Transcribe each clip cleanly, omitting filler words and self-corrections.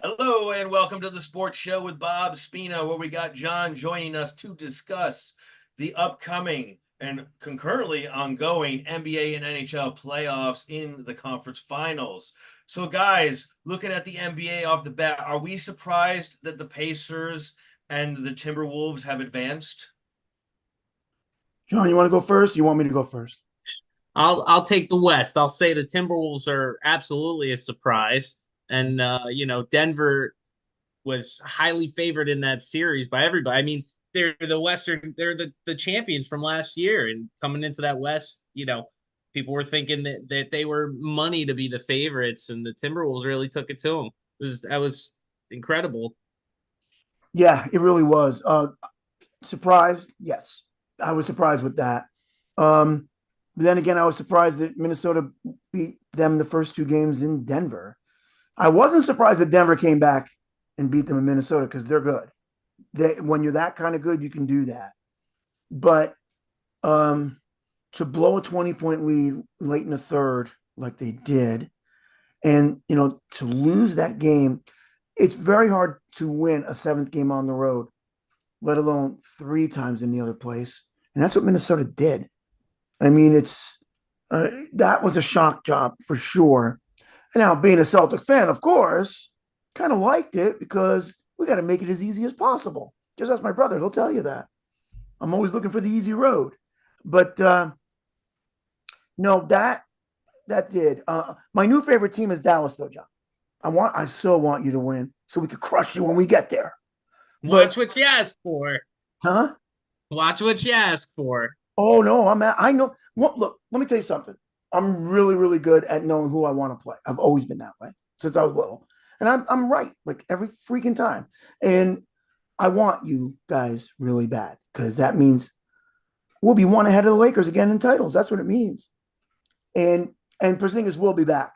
Hello and welcome to the Sports Show with Bob Spina, where we got John joining us to discuss the upcoming and concurrently ongoing NBA and NHL playoffs in the conference finals. So, guys, looking at the NBA off the bat, are we surprised that the Pacers and the Timberwolves have advanced? John, you want to go first? You want me to go first? I'll take the West. I'll say the Timberwolves are absolutely a surprise, and Denver was highly favored in that series by everybody. I mean, they're the champions from last year, and coming into that West, people were thinking that they were money to be the favorites, and the Timberwolves really took it to them. That was incredible. Yeah, it really was. Surprised? Yes. I was surprised with that. Um, but then again, I was surprised that Minnesota beat them the first two games in Denver. I wasn't surprised that Denver came back and beat them in Minnesota because they're good. When you're that kind of good, you can do that. But um, to blow a 20-point lead late in the third, like they did, and to lose that game, it's very hard to win a seventh game on the road, let alone three times in the other place. And that's what Minnesota did. I mean, that was a shock job for sure. Now, being a Celtic fan, of course, kind of liked it because we got to make it as easy as possible. Just ask my brother; he'll tell you that. I'm always looking for the easy road. But no, that did. My new favorite team is Dallas, though, John. I still want you to win so we could crush you when we get there. But Watch what you ask for. huh? Watch what you ask for. Oh no, I know. Well, look, let me tell you something. I'm really, really good at knowing who I want to play. I've always been that way since I was little, and I'm right like every freaking time. And I want you guys really bad because that means we'll be one ahead of the Lakers again in titles. That's what it means. And Porzingis will be back.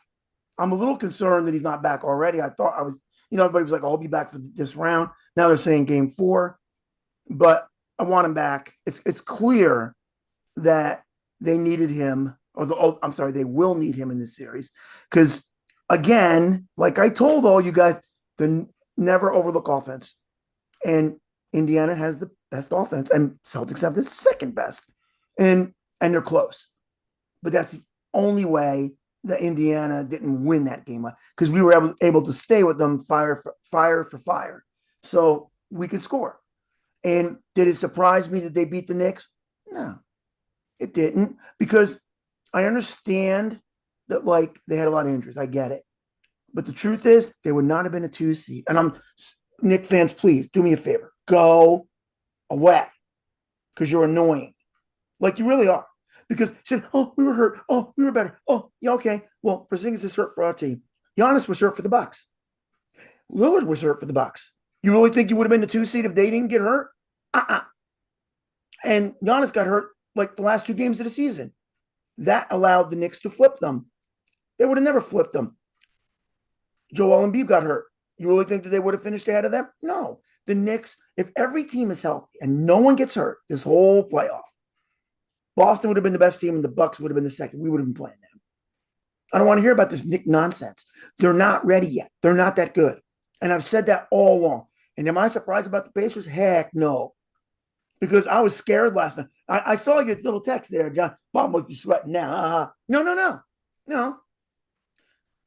I'm a little concerned that he's not back already. I thought I was, everybody was like, "Oh, I'll be back for this round." Now they're saying game four, but I want him back. It's clear that they needed him. I'm sorry, they will need him in this series because, again, like I told all you guys, the never overlook offense, and Indiana has the best offense, and Celtics have the second best, and they're close. But that's the only way that Indiana didn't win that game because we were able to stay with them fire for fire. So we could score. And did it surprise me that they beat the Knicks? No, it didn't because I understand that like they had a lot of injuries. I get it. But the truth is, they would not have been a two seed. And I'm Nick fans, please do me a favor. Go away because you're annoying. Like you really are. Because he said, "Oh, we were hurt. Oh, we were better. Oh, yeah, okay. Well, Porzingis is hurt for our team. Giannis was hurt for the Bucks. Lillard was hurt for the Bucks. You really think you would have been the two seed if they didn't get hurt? Uh-uh. And Giannis got hurt like the last two games of the season. That allowed the Knicks to flip them. They would have never flipped them. Joel Embiid got hurt. You really think that they would have finished ahead of them? No. The Knicks, if every team is healthy and no one gets hurt this whole playoff, Boston would have been the best team and the Bucks would have been the second. We would have been playing them. I don't want to hear about this Nick nonsense. They're not ready yet. They're not that good. And I've said that all along. And am I surprised about the Pacers? Heck no. Because I was scared last night. I saw your little text there, John. Bob must be sweating now. No, no, no. No.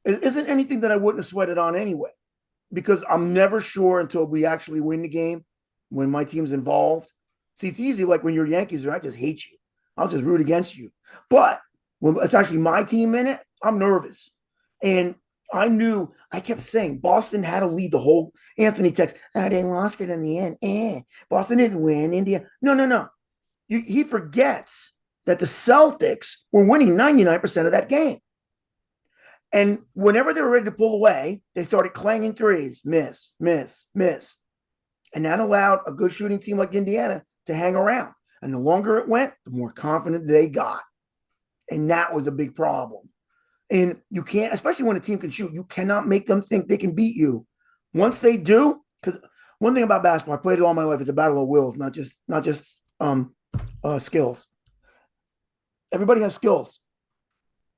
It isn't anything that I wouldn't have sweated on anyway. Because I'm never sure until we actually win the game when my team's involved. See, it's easy like when you're Yankees, and I just hate you. I'll just root against you. But when it's actually my team in it, I'm nervous. And I kept saying Boston had to lead the whole Anthony text. Oh, they lost it in the end. Boston didn't win. India. No, no, no. He forgets that the Celtics were winning 99% of that game. And whenever they were ready to pull away, they started clanging threes, miss, miss, miss. And that allowed a good shooting team like Indiana to hang around. And the longer it went, the more confident they got. And that was a big problem. And you can't, especially when a team can shoot, you cannot make them think they can beat you. Once they do, because one thing about basketball, I played it all my life, it's a battle of wills, not just skills. Everybody has skills,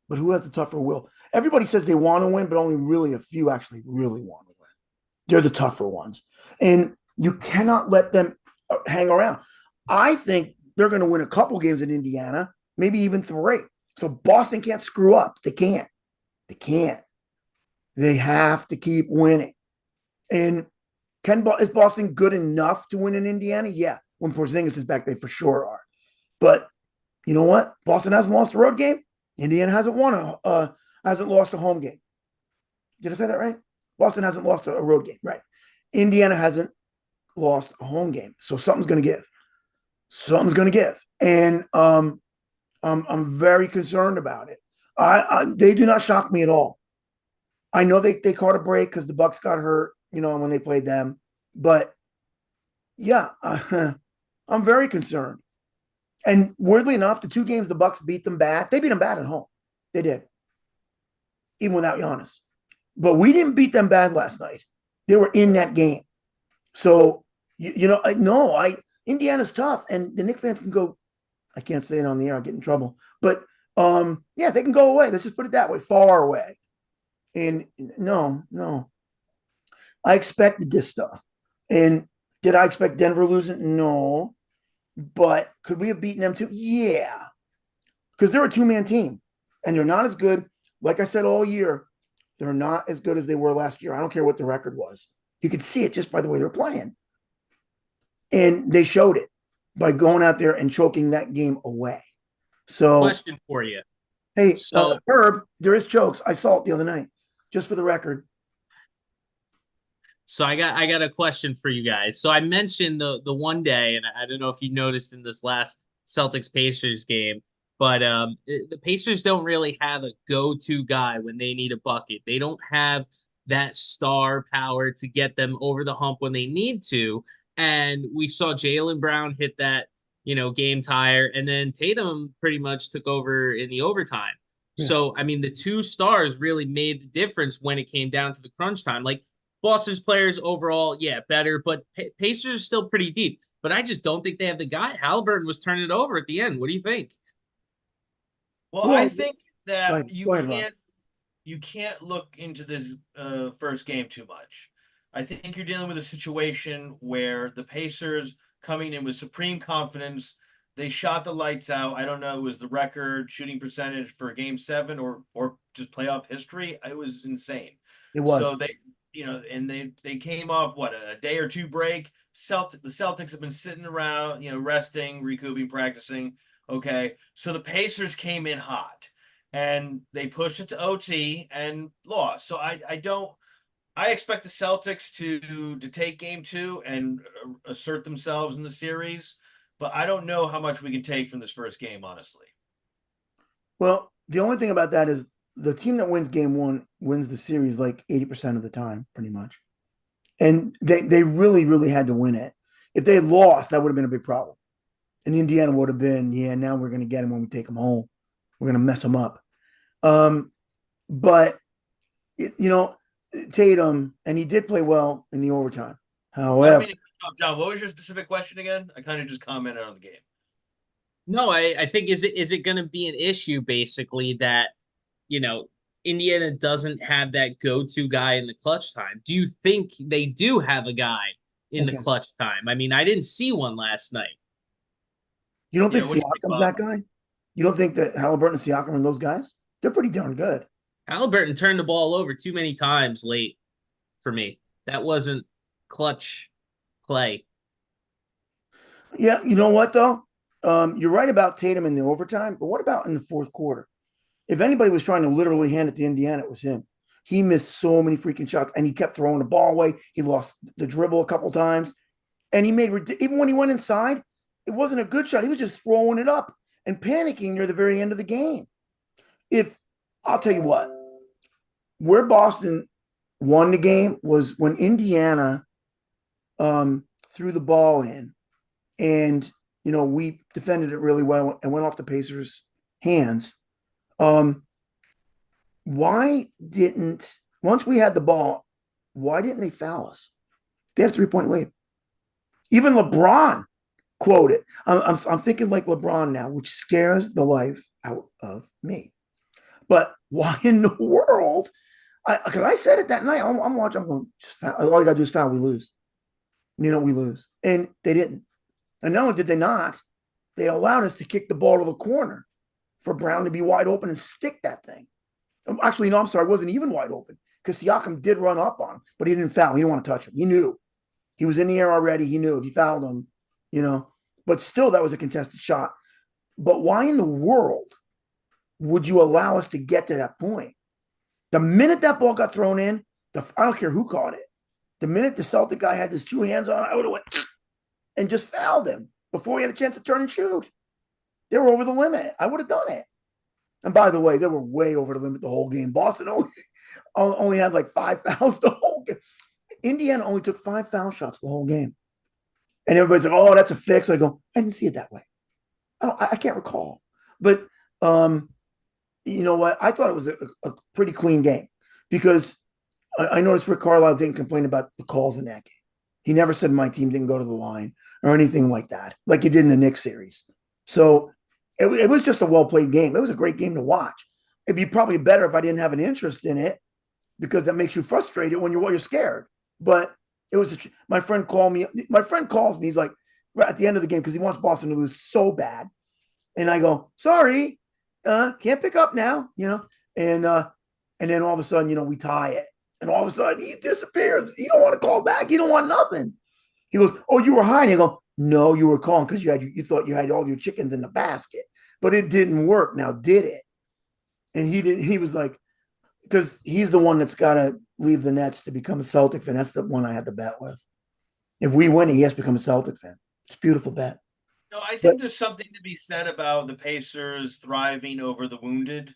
but who has the tougher will? Everybody says they want to win, but only really a few actually really want to win. They're the tougher ones. And you cannot let them hang around. I think they're going to win a couple games in Indiana, maybe even 3. So Boston can't screw up. They can't. They can't. They have to keep winning. And is Boston good enough to win in Indiana? Yeah. When Porzingis is back, they for sure are. But you know what? Boston hasn't lost a road game. Indiana hasn't lost a home game. Did I say that right? Boston hasn't lost a road game, right? Indiana hasn't lost a home game, so something's going to give. Something's going to give, and I'm very concerned about it. They do not shock me at all. I know they caught a break because the Bucks got hurt, when they played them, but yeah, I'm very concerned. And weirdly enough, the 2 games the Bucks beat them bad, they beat them bad at home. They did, even without Giannis. But we didn't beat them bad last night. They were in that game. So, Indiana's tough. And the Knicks fans can go, I can't say it on the air, I'll get in trouble. But, yeah, they can go away. Let's just put it that way, far away. And no. I expected this stuff. And did I expect Denver losing? No. But could we have beaten them too? Yeah. Because they're a 2-man team. And they're not as good. Like I said all year, they're not as good as they were last year. I don't care what the record was. You could see it just by the way they're playing. And they showed it by going out there and choking that game away. So, question for you. Hey, So Herb, there is chokes. I saw it the other night, just for the record. So I got a question for you guys. So I mentioned the one day, and I don't know if you noticed in this last Celtics Pacers game, but the Pacers don't really have a go-to guy when they need a bucket. They don't have that star power to get them over the hump when they need to. And we saw Jaylen Brown hit that, game tire, and then Tatum pretty much took over in the overtime. Yeah. So I mean, the 2 stars really made the difference when it came down to the crunch time. Like Boston's players overall, yeah, better, but Pacers are still pretty deep. But I just don't think they have the guy. Halliburton was turning it over at the end. What do you think? Well, I Well, think that go ahead, Ron. you can't look into this first game too much. I think you're dealing with a situation where the Pacers coming in with supreme confidence. They shot the lights out. I don't know, it was the record shooting percentage for game 7 or just playoff history. It was insane. It was. So and they came off what, a day or 2 break. The Celtics have been sitting around, resting, recouping, practicing. Okay. So the Pacers came in hot and they pushed it to OT and lost. So I expect the Celtics to take game 2 and assert themselves in the series, but I don't know how much we can take from this first game, honestly. Well, the only thing about that is the team that wins game 1 wins the series like 80% of the time, pretty much. And they really, really had to win it. If they had lost, that would have been a big problem. And Indiana would have been, yeah, now we're going to get him when we take him home. We're going to mess him up. But, Tatum, and he did play well in the overtime. However, John, what was your specific question again? I kind of just commented on the game. No, I think is it going to be an issue basically that, you know, Indiana doesn't have that go-to guy in the clutch time? Do you think they do have a guy in the okay. clutch time? I mean, I didn't see one last night. You don't think What do you think, Siakam's Bob? that guy? You don't think that Halliburton and Siakam are those guys? They're pretty darn good. Halliburton turned the ball over too many times late for me. That wasn't clutch play. Yeah, you know what though? You're right about Tatum in the overtime, but what about in the fourth quarter? If anybody was trying to literally hand it to Indiana, it was him. He missed so many freaking shots, and he kept throwing the ball away. He lost the dribble a couple times, and he made even when he went inside, it wasn't a good shot. He was just throwing it up and panicking near the very end of the game. If I'll tell you what, where Boston won the game was when Indiana threw the ball in, and we defended it really well and went off the Pacers' hands. Why didn't once we had the ball? Why didn't they foul us? They had a 3-point lead. Even LeBron quoted. I'm thinking like LeBron now, which scares the life out of me. But why in the world Because I said it that night. I'm watching. I'm going. All you got to do is foul. We lose. We lose, and they didn't. And not only did they not, they allowed us to kick the ball to the corner for Brown to be wide open and stick that thing. Actually, no, I'm sorry, it wasn't even wide open because Siakam did run up on him, but he didn't foul. He didn't want to touch him. He knew he was in the air already. He knew if he fouled him, But still, that was a contested shot. But why in the world would you allow us to get to that point? The minute that ball got thrown in, I don't care who caught it. The minute the Celtic guy had his two hands on, I would have went and just fouled him before he had a chance to turn and shoot. They were over the limit. I would have done it. And by the way, they were way over the limit the whole game. Boston only had like 5 fouls the whole game. Indiana only took 5 foul shots the whole game. And everybody's like, oh, that's a fix. I go, I didn't see it that way. I can't recall. But you know what? I thought it was a pretty clean game because I noticed Rick Carlisle didn't complain about the calls in that game. He never said my team didn't go to the line or anything like that, like he did in the Knicks series. So it was just a well-played game. It was a great game to watch. It'd be probably better if I didn't have an interest in it because that makes you frustrated when you're scared. But it was my friend called me. My friend calls me. He's like, right at the end of the game because he wants Boston to lose so bad. And I go, sorry, can't pick up now, And then all of a sudden, we tie it. And all of a sudden, he disappears. He don't want to call back. He don't want nothing. He goes, oh, you were hiding. I go, no, you were calling because you thought you had all your chickens in the basket. But it didn't work. Now, did it? And he did. He was like, because he's the one that's got to leave the Nets to become a Celtic fan. That's the one I had to bet with. If we win, he has to become a Celtic fan. It's a beautiful bet. No, I think there's something to be said about the Pacers thriving over the wounded.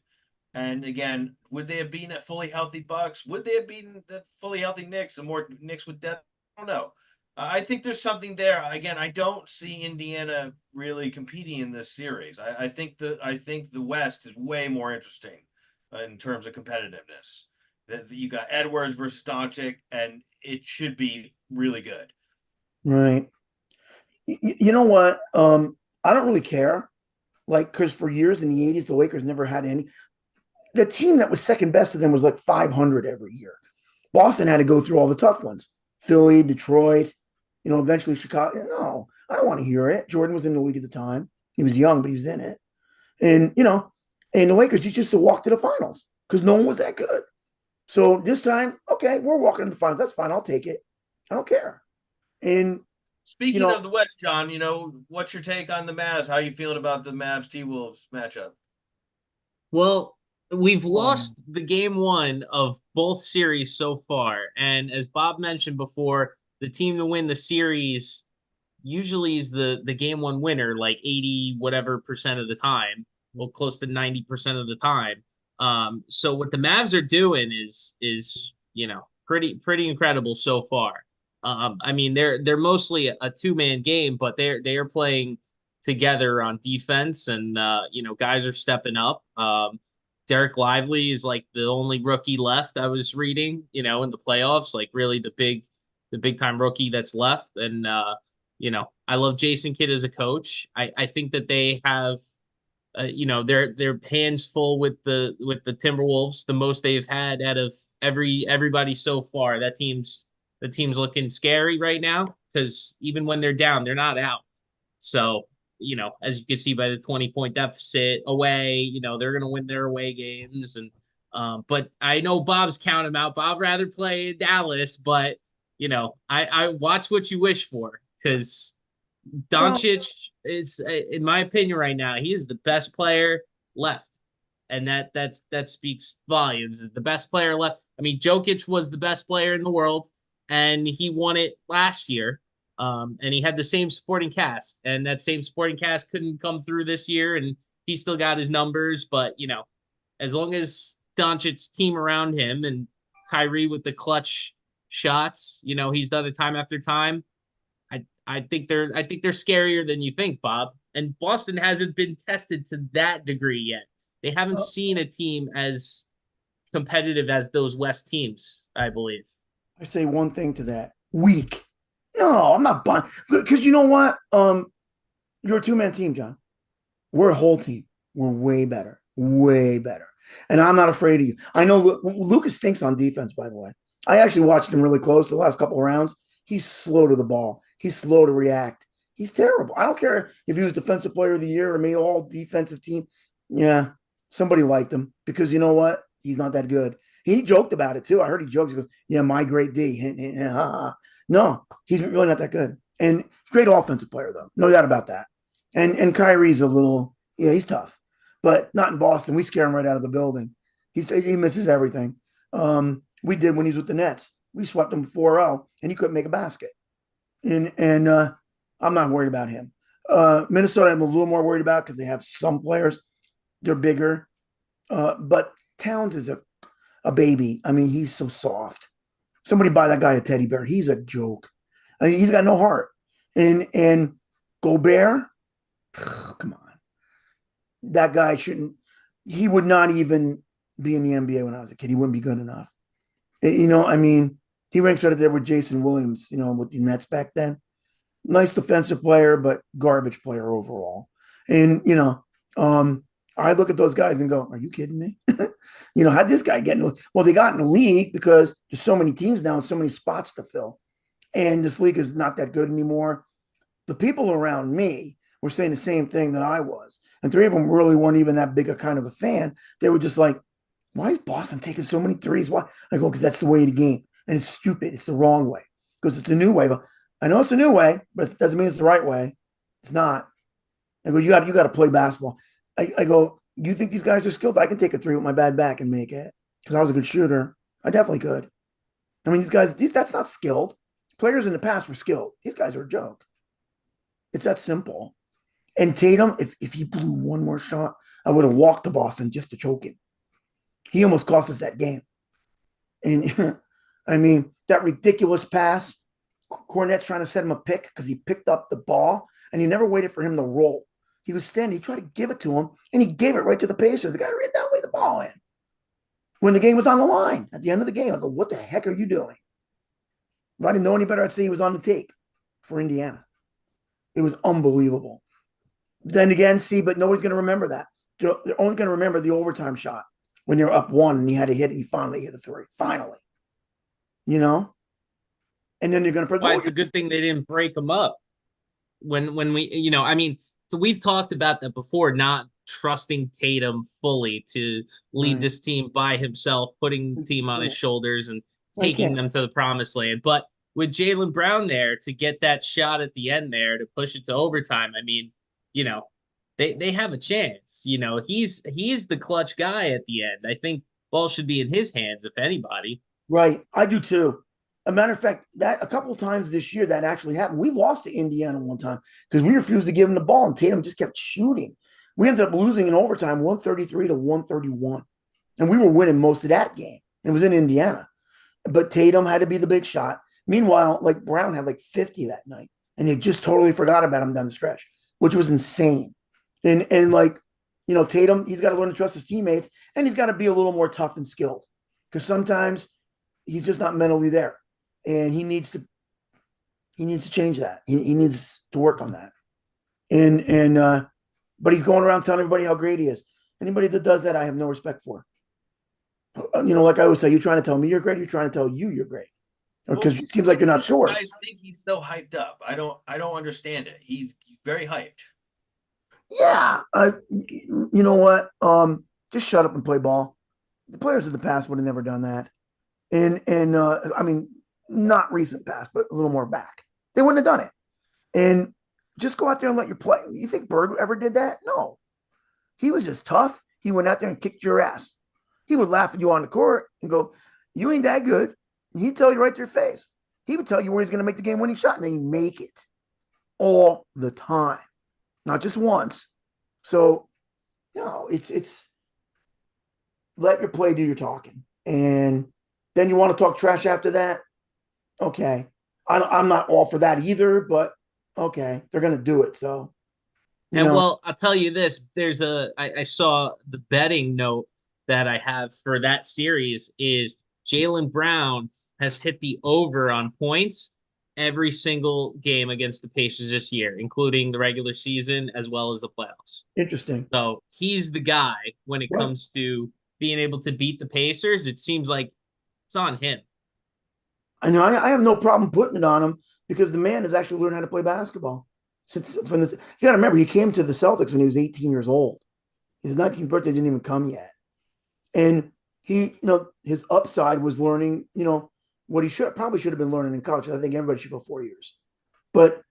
And again, would they have been a fully healthy Bucks? Would they have been the fully healthy Knicks and more Knicks with depth? I don't know. I think there's something there. Again, I don't see Indiana really competing in this series. I think the West is way more interesting in terms of competitiveness. That you got Edwards versus Doncic, and it should be really good. Right. You know what? I don't really care. Like, because for years in the 80s, the Lakers never had any. The team that was second best to them was like 500 every year. Boston had to go through all the tough ones. Philly, Detroit, eventually Chicago. No, I don't want to hear it. Jordan was in the league at the time. He was young, but he was in it. And, and the Lakers, you just to walk to the finals because no one was that good. So this time, okay, we're walking to the finals. That's fine. I'll take it. I don't care. And speaking of the West, John, what's your take on the Mavs? How are you feeling about the Mavs T-Wolves matchup? Well, we've lost the game one of both series so far. And as Bob mentioned before, the team to win the series usually is the game one winner, like 80 whatever percent of the time, well, close to 90% of the time. So what the Mavs are doing is pretty incredible so far. I mean, they're mostly a two-man game, but they are playing together on defense, and guys are stepping up. Derek Lively is like the only rookie left I was reading, in the playoffs, like really the big time rookie that's left. And I love Jason Kidd as a coach. I think that they have their hands full with the Timberwolves, the most they've had out of everybody so far. The team's looking scary right now because even when they're down, they're not out. So, as you can see by the 20-point deficit away, they're going to win their away games. And, but I know Bob's counting them out. Bob rather play in Dallas, but, I watch what you wish for because Doncic is, in my opinion, right now, he is the best player left. And that speaks volumes. Is the best player left. I mean, Jokic was the best player in the world, and he won it last year. And he had the same supporting cast, and that same supporting cast couldn't come through this year, and he still got his numbers. But as long as Doncic's team around him and Kyrie with the clutch shots, he's done it time after time. I think they're scarier than you think, Bob. And Boston hasn't been tested to that degree yet. They haven't seen a team as competitive as those West teams, I believe. I say one thing to that. Weak. No, I'm not buying. Because you know what? You're a two-man team, John. We're a whole team. We're way better. Way better. And I'm not afraid of you. I know Lucas stinks on defense, by the way. I actually watched him really close the last couple of rounds. He's slow to the ball. He's slow to react. He's terrible. I don't care if he was defensive player of the year or made all defensive team. Yeah, somebody liked him because you know what? He's not that good. He joked about it too. I heard he jokes. He goes, "Yeah, my great D." No, he's really not that good. And great offensive player though, no doubt about that. And Kyrie's a little, yeah, he's tough, but not in Boston. We scare him right out of the building. He misses everything. We did when he was with the Nets. We swept him 4-0, and he couldn't make a basket. And I'm not worried about him. Minnesota, I'm a little more worried about because they have some players. They're bigger, but Towns is a baby. I mean, he's so soft. Somebody buy that guy a teddy bear. He's a joke. I mean, he's got no heart. And Gobert, come on, that guy shouldn't. He would not even be in the NBA when I was a kid. He wouldn't be good enough. I mean, he ranks right there with Jason Williams. With the Nets back then. Nice defensive player, but garbage player overall. And I look at those guys and go, "Are you kidding me?" How'd this guy get in? Well, they got in the league because there's so many teams now and so many spots to fill, and this league is not that good anymore. The people around me were saying the same thing that I was, and three of them really weren't even that big a kind of a fan. They were just like, "Why is Boston taking so many threes?" Why? I go, "Because that's the way of the game, and it's stupid. It's the wrong way because it's a new way." I know it's a new way, but it doesn't mean it's the right way. It's not. I go, you got to play basketball. I go, you think these guys are skilled? I can take a three with my bad back and make it because I was a good shooter. I definitely could. I mean, these guys, that's not skilled. Players in the past were skilled. These guys are a joke. It's that simple. And Tatum, if he blew one more shot, I would have walked to Boston just to choke him. He almost cost us that game. And I mean, that ridiculous pass, Cornette's trying to set him a pick because he picked up the ball and he never waited for him to roll. He was standing, he tried to give it to him, and he gave it right to the Pacers. The guy ran down, laid the ball in. When the game was on the line, at the end of the game, I go, "What the heck are you doing?" If I didn't know any better, I'd say he was on the take for Indiana. It was unbelievable. Then again, but nobody's going to remember that. They're only going to remember the overtime shot when they're up one and he had to hit it. He finally hit a three. Finally. And then you're going to. Why it's a good thing they didn't break them up when we, I mean, so we've talked about that before, not trusting Tatum fully to lead this team by himself, putting the team on his shoulders and taking them to the promised land. But with Jaylen Brown there to get that shot at the end there to push it to overtime, I mean, they have a chance. He's the clutch guy at the end. I think ball should be in his hands, if anybody. Right. I do too. A matter of fact, that a couple of times this year that actually happened. We lost to Indiana one time because we refused to give him the ball, and Tatum just kept shooting. We ended up losing in overtime, 133 to 131, and we were winning most of that game. It was in Indiana, but Tatum had to be the big shot. Meanwhile, like Brown had like 50 that night, and they just totally forgot about him down the stretch, which was insane. And Tatum, he's got to learn to trust his teammates, and he's got to be a little more tough and skilled because sometimes he's just not mentally there. And he needs to change that. He needs to work on that. But he's going around telling everybody how great he is. Anybody that does that, I have no respect for. Like I always say, you're trying to tell me you're great. You're trying to tell you're great because it seems like you're not sure. Guys think he's so hyped up. I don't understand it. He's very hyped. Yeah. You know what? Just shut up and play ball. The players of the past would have never done that. And I mean, not recent past, but a little more back. They wouldn't have done it. And just go out there and let you play. You think Bird ever did that? No. He was just tough. He went out there and kicked your ass. He would laugh at you on the court and go, "You ain't that good." And he'd tell you right to your face. He would tell you where he's going to make the game-winning shot, and then he'd make it all the time, not just once. So, it's let your play do your talking. And then you want to talk trash after that? Okay. I'm not all for that either, but okay, they're going to do it. So, well, I'll tell you this. I saw the betting note that I have for that series is Jaylen Brown has hit the over on points every single game against the Pacers this year, including the regular season as well as the playoffs. Interesting. So he's the guy when it comes to being able to beat the Pacers, it seems like it's on him. I know I have no problem putting it on him because the man has actually learned how to play basketball. Since from the, you got to remember, he came to the Celtics when he was 18 years old. His 19th birthday didn't even come yet, and his upside was learning, what he should have been learning in college. I think everybody should go 4 years, but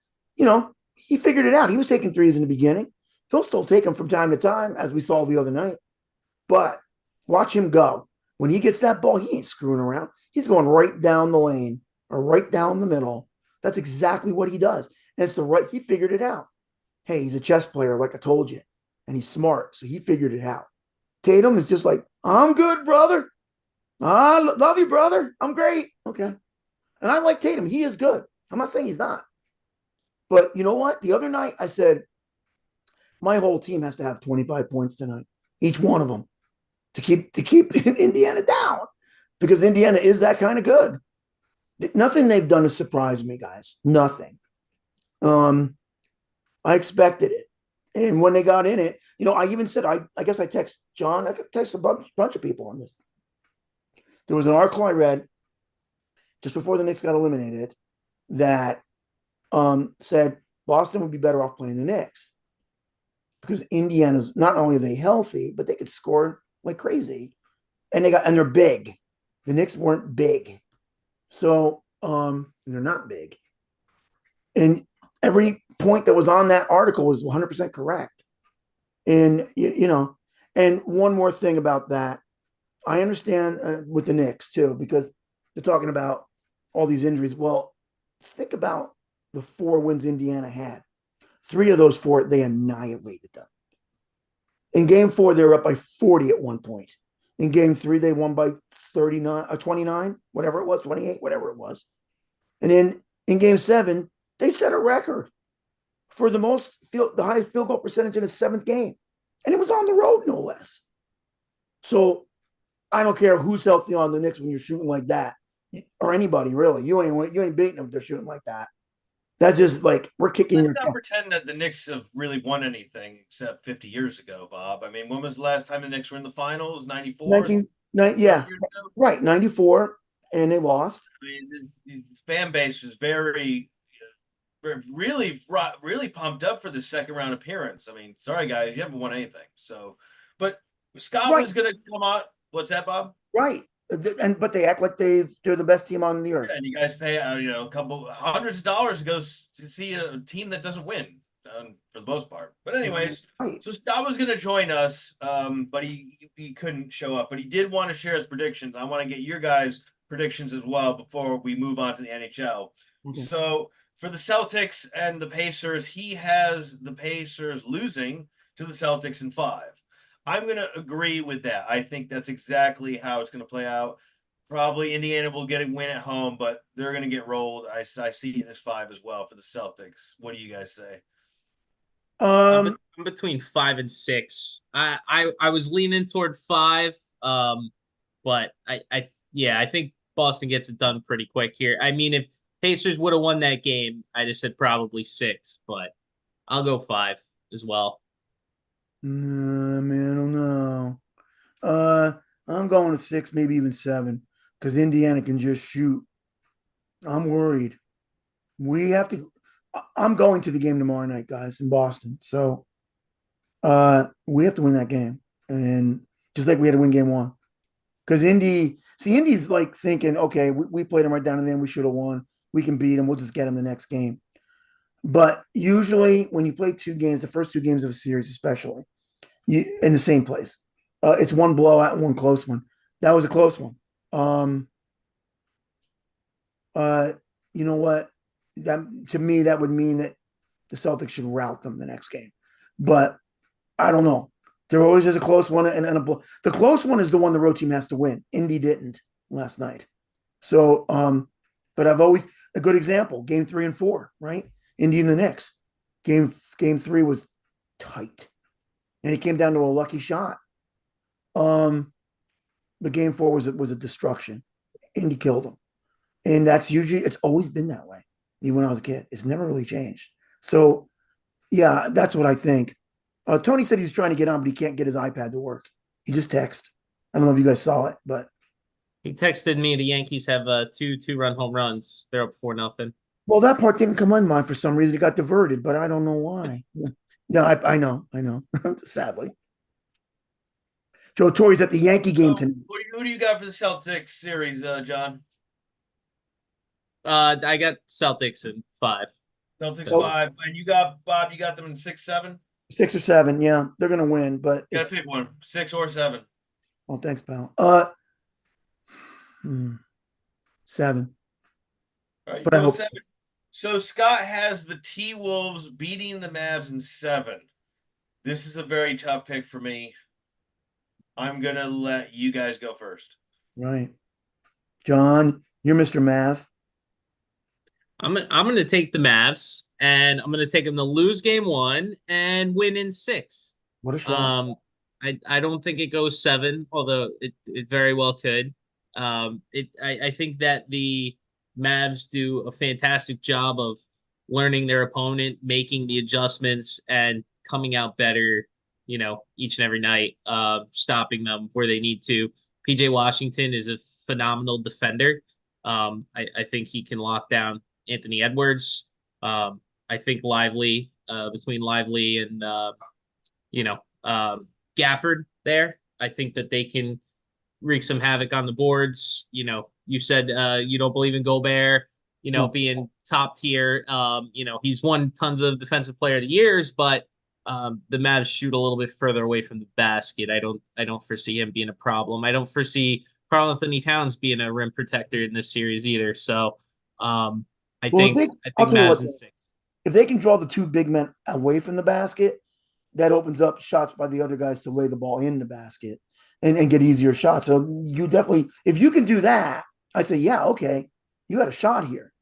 he figured it out. He was taking threes in the beginning. He'll still take them from time to time, as we saw the other night. But watch him go. When he gets that ball, he ain't screwing around. He's going right down the lane or right down the middle. That's exactly what he does. And he figured it out. Hey, he's a chess player, like I told you, and he's smart. So he figured it out. Tatum is just like, I'm good, brother. I love you, brother. I'm great. Okay. And I like Tatum. He is good. I'm not saying he's not. But you know what? The other night I said, my whole team has to have 25 points tonight, each one of them, to keep Indiana down, because Indiana is that kind of good. Nothing they've done has surprised me, guys. Nothing. I expected it, and when they got in it, I even said, I guess I text John. I could text a bunch of people on this. There was an article I read just before the Knicks got eliminated that said Boston would be better off playing the Knicks because Indiana's, not only are they healthy, but they could score like crazy, and they're big. The Knicks weren't big, so they're not big, and every point that was on that article was 100% correct. And and one more thing about that, I understand with the Knicks too, because they're talking about all these injuries. Well, think about the 4 wins Indiana had. 3 of those 4, they annihilated them. In game 4, they were up by 40 at one point. In game 3, they won by 39 or 29, whatever it was, 28, whatever it was. And then in game 7, they set a record for the highest field goal percentage in a 7th game. And it was on the road, no less. So I don't care who's healthy on the Knicks when you're shooting like that, or anybody really. You ain't beating them if they're shooting like that. That's just like, we're kicking Let's your not pretend that the Knicks have really won anything except 50 years ago, Bob. I mean, when was the last time the Knicks were in the finals? 94? 19, yeah, right, 94, and they lost. I mean, this fan base was really pumped up for the second round appearance. I mean, sorry guys, you haven't won anything. So, but Scott was going to come out. What's that, Bob? Right, but they act like they're the best team on the earth. Yeah, and you guys pay a couple hundreds of dollars to go to see a team that doesn't win for the most part. But anyways, right. So Scott was going to join us, but he couldn't show up. But he did want to share his predictions. I want to get your guys' predictions as well before we move on to the NHL. Okay. So for the Celtics and the Pacers, he has the Pacers losing to the Celtics in 5. I'm going to agree with that. I think that's exactly how it's going to play out. Probably Indiana will get a win at home, but they're going to get rolled. I see it as 5 as well for the Celtics. What do you guys say? I'm between 5 and 6. I was leaning toward 5, but I think Boston gets it done pretty quick here. I mean, if Pacers would have won that game, I just said probably 6, but I'll go 5 as well. No, man, I don't know. I'm going to 6, maybe even 7, because Indiana can just shoot. I'm worried. I'm going to the game tomorrow night, guys, in Boston. So we have to win that game. And just like we had to win game 1. Because Indy's like thinking, okay, we played them right down to the end. We should have won. We can beat them. We'll just get them the next game. But usually when you play 2 games, the first 2 games of a series especially, in the same place, it's one blowout and one close one. That was a close one. You know what? To me, that would mean that the Celtics should rout them the next game. But I don't know. There always is a close one and the close one is the one the road team has to win. Indy didn't last night. So, but I've always a good example. Game 3 and 4, right? Indy and the Knicks. Game 3 was tight, and it came down to a lucky shot. But game 4 was a destruction. Indy killed them, and it's always been that way. Even when I was a kid, it's never really changed. So, yeah, that's what I think. Tony said he's trying to get on, but he can't get his iPad to work. He just texted. I don't know if you guys saw it, but He texted me the Yankees have two-run home runs. They're up 4-0. well, that part didn't come on mine for some reason. It got diverted, but I don't know why. No, I know, I know. Sadly, Joe Torre's at the Yankee game So, tonight. who do you got for the Celtics series, John? I got Celtics in 5. Celtics So 5, and you got Bob. You got them in 6, 7. 6 or 7, yeah, they're gonna win, but You gotta it's pick one, 6 or 7. oh, thanks, pal. 7, All right, you but I go with hope 7. So Scott has the T Wolves beating the Mavs in 7. This is a very tough pick for me. I'm gonna let you guys go first. right. John, you're Mr. Math. I'm gonna take the Mavs, and I'm gonna take them to lose game 1 and win in 6. What a shot! Um, I don't think it goes 7, although it very well could. I think that the Mavs do a fantastic job of learning their opponent, making the adjustments, and coming out better. Each and every night, stopping them where they need to. PJ Washington is a phenomenal defender. I think he can lock down Anthony Edwards. I think Lively, between Lively and Gafford there, I think that they can wreak some havoc on the boards. You said you don't believe in Gobert, No, being top tier. He's won tons of defensive player of the years, but the Mavs shoot a little bit further away from the basket. I don't foresee him being a problem. I don't foresee Karl Anthony Towns being a rim protector in this series either. So I well, think I I'll think tell you what, Mavs in 6. if they can draw the two big men away from the basket, that opens up shots by the other guys to lay the ball in the basket and get easier shots. So you definitely, if you can do that, I'd say, yeah, okay, you got a shot here.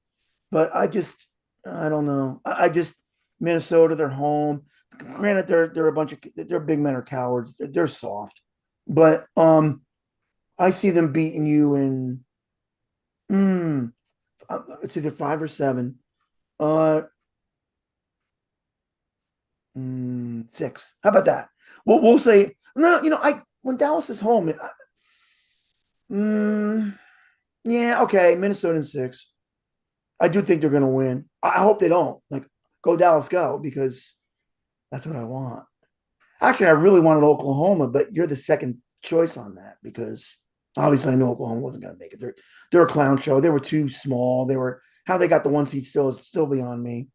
But I don't know. I just Minnesota, they're home. Granted, they're a bunch of their big men are cowards. They're soft, but I see them beating you in mm, it's either 5 or 7. Uh, 6. How about that? We'll say no. I when Dallas is home, mm, yeah, okay, Minnesota in 6. I do think they're going to win. I hope they don't. Like, go Dallas, go, because that's what I want. Actually, I really wanted Oklahoma, but you're the second choice on that because obviously I knew Oklahoma wasn't going to make it. They're a clown show. They were too small. They were how they got the 1 seed still is still beyond me.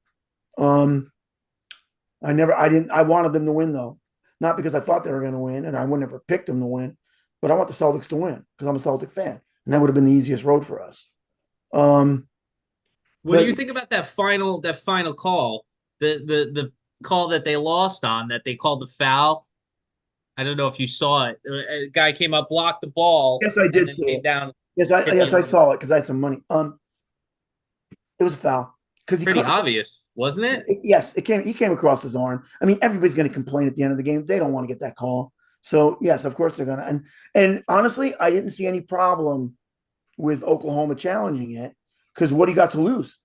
Um, I wanted them to win though, not because I thought they were going to win, and I would never pick them to win, but I want the Celtics to win because I'm a Celtic fan, and that would have been the easiest road for us. Um, What do but you think about that final call? The call that they lost on, that they called the foul. I don't know if you saw it. A guy came up, blocked the ball, yes, I and did then see came it. down, hit the Yes, I rim. saw it because I had some money. It was a foul because he Pretty cut. obvious, wasn't it? Yes, it came. He came across his arm. I mean, everybody's going to complain at the end of the game. They don't want to get that call. So yes, of course they're going to. And honestly, I didn't see any problem with Oklahoma challenging it because what do you got to lose?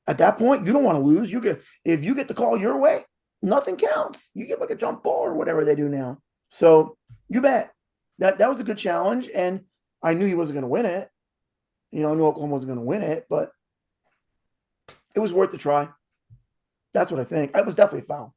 At that point, you don't want to lose. You get if you get the call your way, nothing counts. You get like a jump ball or whatever they do now. So you bet that was a good challenge, and I knew he wasn't going to win it. I knew Oklahoma wasn't going to win it, but it was worth the try. That's what I think. It was definitely a foul.